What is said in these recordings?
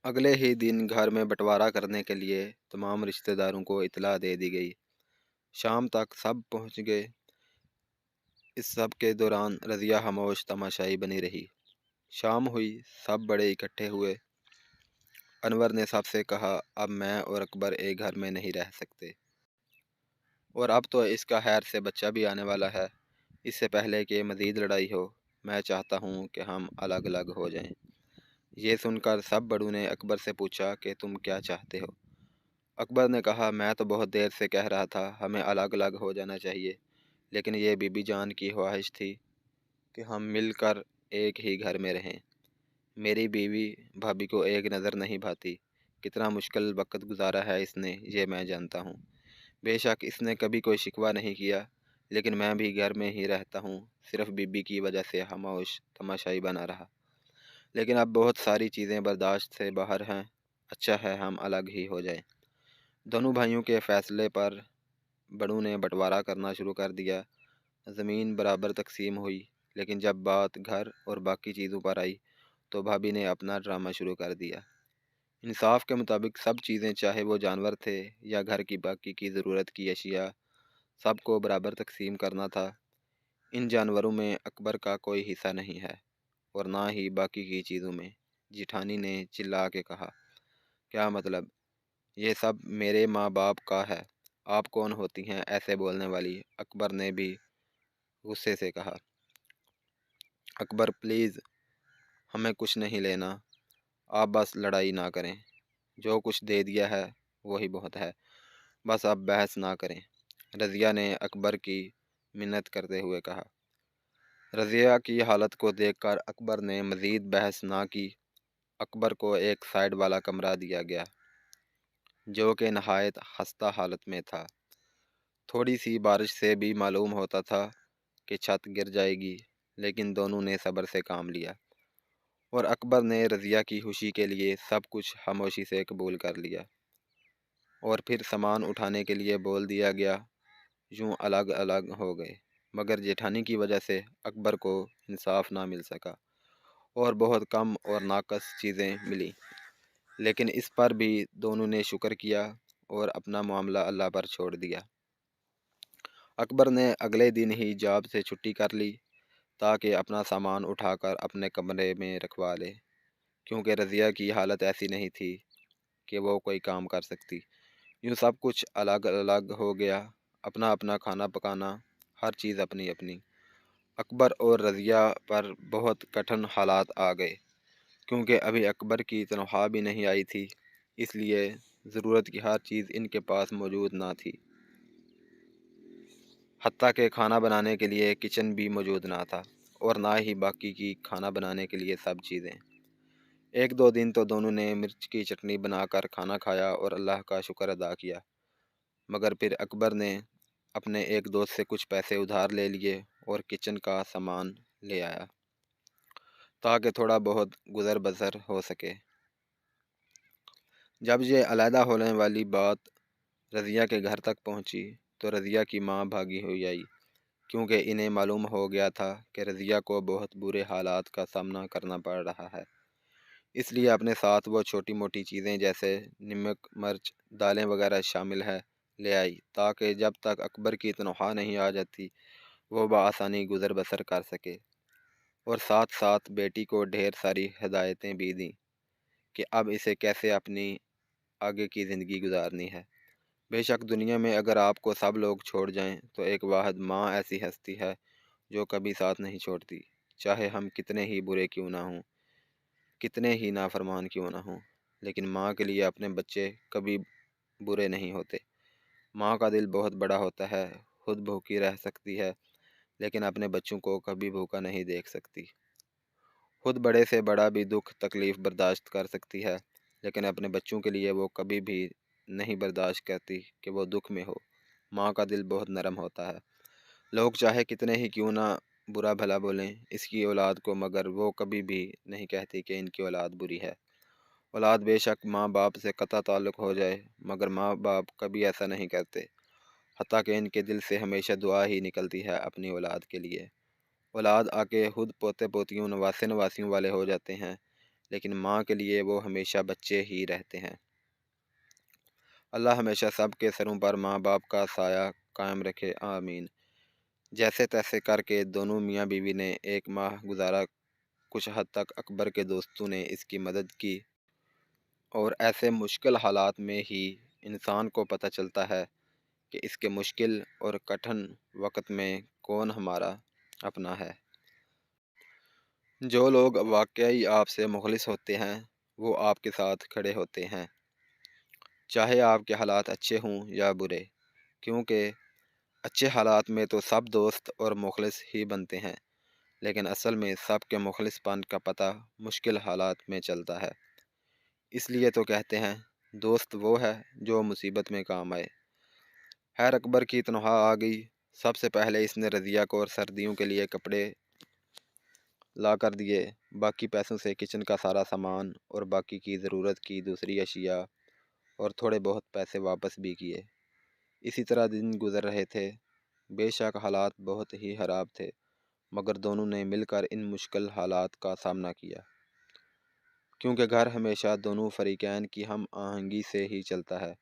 अगले ही दिन घर में बंटवारा करने के लिए तमाम रिश्तेदारों को इत्तला दे दी गई। शाम तक सब पहुंच गए। इस सब के दौरान रज़िया खामोश तमाशाई बनी रही। शाम हुई, सब बड़े इकट्ठे हुए। अनवर ने सबसे कहा, अब मैं और अकबर एक घर में नहीं रह सकते, और अब तो इसका खैर से बच्चा भी आने वाला है। इससे पहले कि मज़ीद लड़ाई हो, मैं चाहता हूँ कि हम अलग अलग हो जाएं। ये सुनकर सब बड़ों ने अकबर से पूछा कि तुम क्या चाहते हो। अकबर ने कहा, मैं तो बहुत देर से कह रहा था हमें अलग अलग हो जाना चाहिए, लेकिन ये बीबी जान की ख्वाहिश थी कि हम मिलकर एक ही घर में रहें। मेरी बीवी भाभी को एक नज़र नहीं भाती। कितना मुश्किल वक्त गुजारा है इसने, ये मैं जानता हूँ। बेशक इसने कभी कोई शिकवा नहीं किया, लेकिन मैं भी घर में ही रहता हूँ। सिर्फ बीबी की वजह से खामोश तमाशाई बना रहा, लेकिन अब बहुत सारी चीज़ें बर्दाश्त से बाहर हैं। अच्छा है हम अलग ही हो जाएं। दोनों भाइयों के फैसले पर बड़ों ने बंटवारा करना शुरू कर दिया। ज़मीन बराबर तकसीम हुई, लेकिन जब बात घर और बाकी चीज़ों पर आई तो भाभी ने अपना ड्रामा शुरू कर दिया। इंसाफ के मुताबिक सब चीज़ें, चाहे वो जानवर थे या घर की बाकी की ज़रूरत की अशिया, सबको बराबर तकसीम करना था। इन जानवरों में अकबर का कोई हिस्सा नहीं है, और ना ही बाकी की चीज़ों में। जिठानी ने चिल्ला के कहा, क्या मतलब? ये सब मेरे माँ बाप का है। आप कौन होती हैं ऐसे बोलने वाली? अकबर ने भी गुस्से से कहा। अकबर प्लीज़, हमें कुछ नहीं लेना, आप बस लड़ाई ना करें। जो कुछ दे दिया है वही बहुत है, बस आप बहस ना करें। रज़िया ने अकबर की मिन्नत करते हुए कहा। रज़िया की हालत को देखकर अकबर ने मज़ीद बहस ना की। अकबर को एक साइड वाला कमरा दिया गया, जो कि नहायत खस्ता हालत में था। थोड़ी सी बारिश से भी मालूम होता था कि छत गिर जाएगी, लेकिन दोनों ने सब्र से काम लिया, और अकबर ने रज़िया की खुशी के लिए सब कुछ खामोशी से कबूल कर लिया। और फिर सामान उठाने के लिए बोल दिया गया। यूँ अलग अलग हो गए, मगर जेठानी की वजह से अकबर को इंसाफ ना मिल सका, और बहुत कम और नाकस चीज़ें मिली। लेकिन इस पर भी दोनों ने शुक्र किया और अपना मामला अल्लाह पर छोड़ दिया। अकबर ने अगले दिन ही जॉब से छुट्टी कर ली, ताकि अपना सामान उठाकर अपने कमरे में रखवा ले, क्योंकि रज़िया की हालत ऐसी नहीं थी कि वो कोई काम कर सकती। यूँ सब कुछ अलग अलग हो गया, अपना अपना खाना पकाना, हर चीज़ अपनी अपनी। अकबर और रज़िया पर बहुत कठिन हालात आ गए, क्योंकि अभी अकबर की तनख्वाह भी नहीं आई थी, इसलिए ज़रूरत की हर चीज़ इनके पास मौजूद ना थी। हत्ता के खाना बनाने के लिए किचन भी मौजूद ना था, और ना ही बाकी की खाना बनाने के लिए सब चीज़ें। एक दो दिन तो दोनों ने मिर्च की चटनी बनाकर खाना खाया और अल्लाह का शुक्र अदा किया। मगर फिर अकबर ने अपने एक दोस्त से कुछ पैसे उधार ले लिए और किचन का सामान ले आया, ताकि थोड़ा बहुत गुज़र बसर हो सके। जब ये अलहदा होने वाली बात रज़िया के घर तक पहुंची, तो रज़िया की माँ भागी हुई आई, क्योंकि इन्हें मालूम हो गया था कि रज़िया को बहुत बुरे हालात का सामना करना पड़ रहा है। इसलिए अपने साथ वो छोटी मोटी चीज़ें जैसे नमक, मिर्च, दालें वगैरह शामिल है ले आई, ताकि जब तक अकबर की तनख्वाह नहीं आ जाती वो बआसानी गुज़र बसर कर सके। और साथ साथ बेटी को ढेर सारी हिदायतें भी दीं कि अब इसे कैसे अपनी आगे की ज़िंदगी गुजारनी है। बेशक दुनिया में अगर आपको सब लोग छोड़ जाएं, तो एक वाहिद माँ ऐसी हस्ती है जो कभी साथ नहीं छोड़ती, चाहे हम कितने ही बुरे क्यों ना हों, कितने ही नाफरमान क्यों ना हों। लेकिन माँ के लिए अपने बच्चे कभी बुरे नहीं होते। माँ का दिल बहुत बड़ा होता है, खुद भूखी रह सकती है, लेकिन अपने बच्चों को कभी भूखा नहीं देख सकती। खुद बड़े से बड़ा भी दुख तकलीफ़ बर्दाश्त कर सकती है, लेकिन अपने बच्चों के लिए वो कभी भी नहीं बर्दाश्त करती कि वो दुख में हो। माँ का दिल बहुत नरम होता है। लोग चाहे कितने ही क्यों ना बुरा भला बोलें इसकी औलाद को, मगर वो कभी भी नहीं कहती कि इनकी औलाद बुरी है। औलाद बेशक माँ बाप से कता ताल्लुक़ हो जाए, मगर माँ बाप कभी ऐसा नहीं करते। हत्ता कि इनके दिल से हमेशा दुआ ही निकलती है अपनी औलाद के लिए। औलाद आके खुद पोते पोतियों नवासे नवासियों वाले हो जाते हैं, لیکن ماں کے لیے وہ ہمیشہ بچے ہی رہتے ہیں۔ اللہ ہمیشہ سب کے سروں پر ماں باپ کا سایہ قائم رکھے، آمین۔ جیسے تیسے کر کے دونوں میاں بیوی نے ایک ماہ گزارا۔ کچھ حد تک اکبر کے دوستوں نے اس کی مدد کی، اور ایسے مشکل حالات میں ہی انسان کو پتہ چلتا ہے کہ اس کے مشکل اور کٹھن وقت میں کون ہمارا اپنا ہے۔ جو لوگ واقعی آپ سے مخلص ہوتے ہیں وہ آپ کے ساتھ کھڑے ہوتے ہیں، چاہے آپ کے حالات اچھے ہوں یا برے، کیونکہ اچھے حالات میں تو سب دوست اور مخلص ہی بنتے ہیں، لیکن اصل میں سب کے مخلص پن کا پتہ مشکل حالات میں چلتا ہے۔ اس لیے تو کہتے ہیں دوست وہ ہے جو مصیبت میں کام آئے۔ خیر، اکبر کی تنخواہ آ گئی۔ سب سے پہلے اس نے رضیہ کو سردیوں کے لیے کپڑے لا کر دیے، باقی پیسوں سے کچن کا سارا سامان اور باقی کی ضرورت کی دوسری اشیاء اور تھوڑے بہت پیسے واپس بھی کیے۔ اسی طرح دن گزر رہے تھے۔ بے شک حالات بہت ہی خراب تھے، مگر دونوں نے مل کر ان مشکل حالات کا سامنا کیا، کیونکہ گھر ہمیشہ دونوں فریقین کی ہم آہنگی سے ہی چلتا ہے۔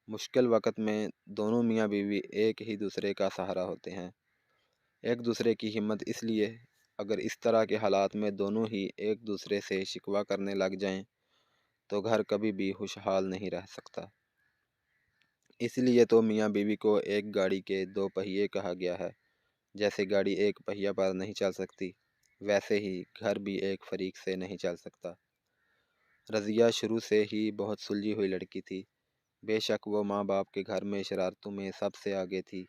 مشکل وقت میں دونوں میاں بیوی ایک ہی دوسرے کا سہارا ہوتے ہیں، ایک دوسرے کی ہمت۔ اس لیے اگر اس طرح کے حالات میں دونوں ہی ایک دوسرے سے شکوہ کرنے لگ جائیں تو گھر کبھی بھی خوشحال نہیں رہ سکتا۔ اس لیے تو میاں بیوی کو ایک گاڑی کے دو پہیے کہا گیا ہے۔ جیسے گاڑی ایک پہیہ پر نہیں چل سکتی، ویسے ہی گھر بھی ایک فریق سے نہیں چل سکتا۔ رضیہ شروع سے ہی بہت سلجھی ہوئی لڑکی تھی۔ بے شک وہ ماں باپ کے گھر میں شرارتوں میں سب سے آگے تھی،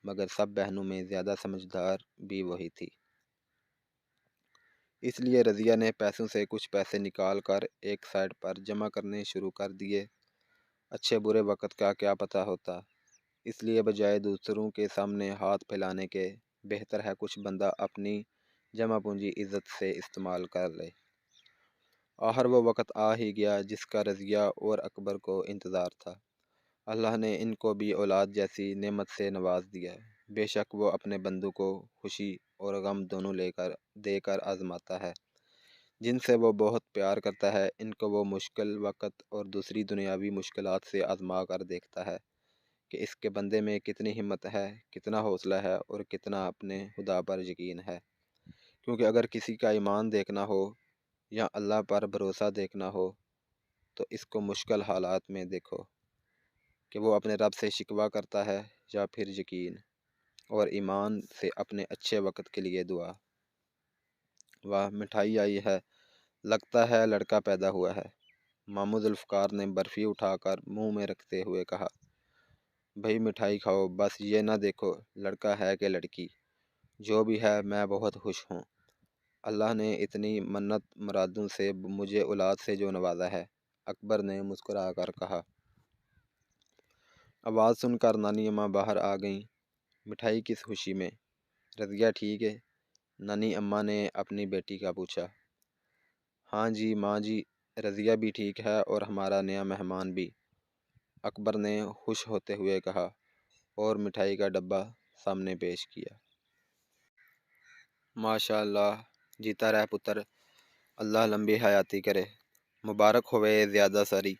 مگر سب بہنوں میں زیادہ سمجھدار بھی وہی تھی۔ اس لیے رضیہ نے پیسوں سے کچھ پیسے نکال کر ایک سائڈ پر جمع کرنے شروع کر دیے۔ اچھے برے وقت کا کیا پتہ ہوتا، اس لیے بجائے دوسروں کے سامنے ہاتھ پھیلانے کے بہتر ہے کچھ بندہ اپنی جمع پونجی عزت سے استعمال کر لے۔ آخر وہ وقت آ ہی گیا جس کا رضیہ اور اکبر کو انتظار تھا۔ اللہ نے ان کو بھی اولاد جیسی نعمت سے نواز دیا۔ بے شک وہ اپنے بندوں کو خوشی اور غم دونوں دے کر آزماتا ہے۔ جن سے وہ بہت پیار کرتا ہے ان کو وہ مشکل وقت اور دوسری دنیاوی مشکلات سے آزما کر دیکھتا ہے کہ اس کے بندے میں کتنی ہمت ہے، کتنا حوصلہ ہے اور کتنا اپنے خدا پر یقین ہے۔ کیونکہ اگر کسی کا ایمان دیکھنا ہو یا اللہ پر بھروسہ دیکھنا ہو تو اس کو مشکل حالات میں دیکھو کہ وہ اپنے رب سے شکوہ کرتا ہے یا پھر یقین اور ایمان سے اپنے اچھے وقت کے لیے دعا۔ واہ، مٹھائی آئی ہے، لگتا ہے لڑکا پیدا ہوا ہے۔ ماموں ذوالفقار نے برفی اٹھا کر منہ میں رکھتے ہوئے کہا، بھئی مٹھائی کھاؤ، بس یہ نہ دیکھو لڑکا ہے کہ لڑکی۔ جو بھی ہے میں بہت خوش ہوں۔ اللہ نے اتنی منت مرادوں سے مجھے اولاد سے جو نوازا ہے، اکبر نے مسکرا کر کہا۔ آواز سن کر نانی اماں باہر آ گئیں۔ مٹھائی کس خوشی میں؟ رضیہ ٹھیک ہے؟ نانی اماں نے اپنی بیٹی کا پوچھا۔ ہاں جی ماں جی، رضیہ بھی ٹھیک ہے اور ہمارا نیا مہمان بھی، اکبر نے خوش ہوتے ہوئے کہا اور مٹھائی کا ڈبہ سامنے پیش کیا۔ ماشاء اللہ، جیتا رہ پتر، اللہ لمبی حیاتی کرے، مبارک ہوئے زیادہ ساری۔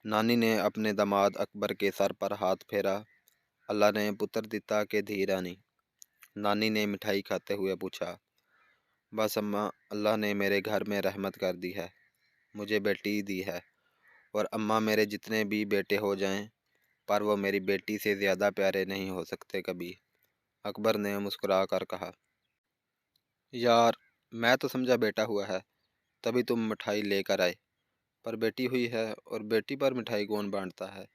نانی نے اپنے داماد اکبر کے سر پر ہاتھ پھیرا۔ اللہ نے پتر دیتا کہ دھی رانی؟ نانی نے مٹھائی کھاتے ہوئے پوچھا۔ بس اماں، اللہ نے میرے گھر میں رحمت کر دی ہے، مجھے بیٹی دی ہے، اور اماں میرے جتنے بھی بیٹے ہو جائیں پر وہ میری بیٹی سے زیادہ پیارے نہیں ہو سکتے کبھی، اکبر نے مسکرا کر کہا۔ یار، میں تو سمجھا بیٹا ہوا ہے تبھی تم مٹھائی لے کر آئے، پر بیٹی ہوئی ہے اور بیٹی پر مٹھائی کون بانٹتا ہے؟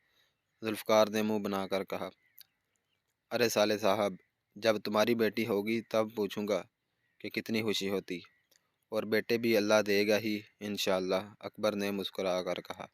ذوالفقار نے منہ بنا کر کہا۔ ارے سالے صاحب، جب تمہاری بیٹی ہوگی تب پوچھوں گا کہ کتنی خوشی ہوتی، اور بیٹے بھی اللہ دے گا ہی انشاءاللہ، اکبر نے مسکرا کر کہا۔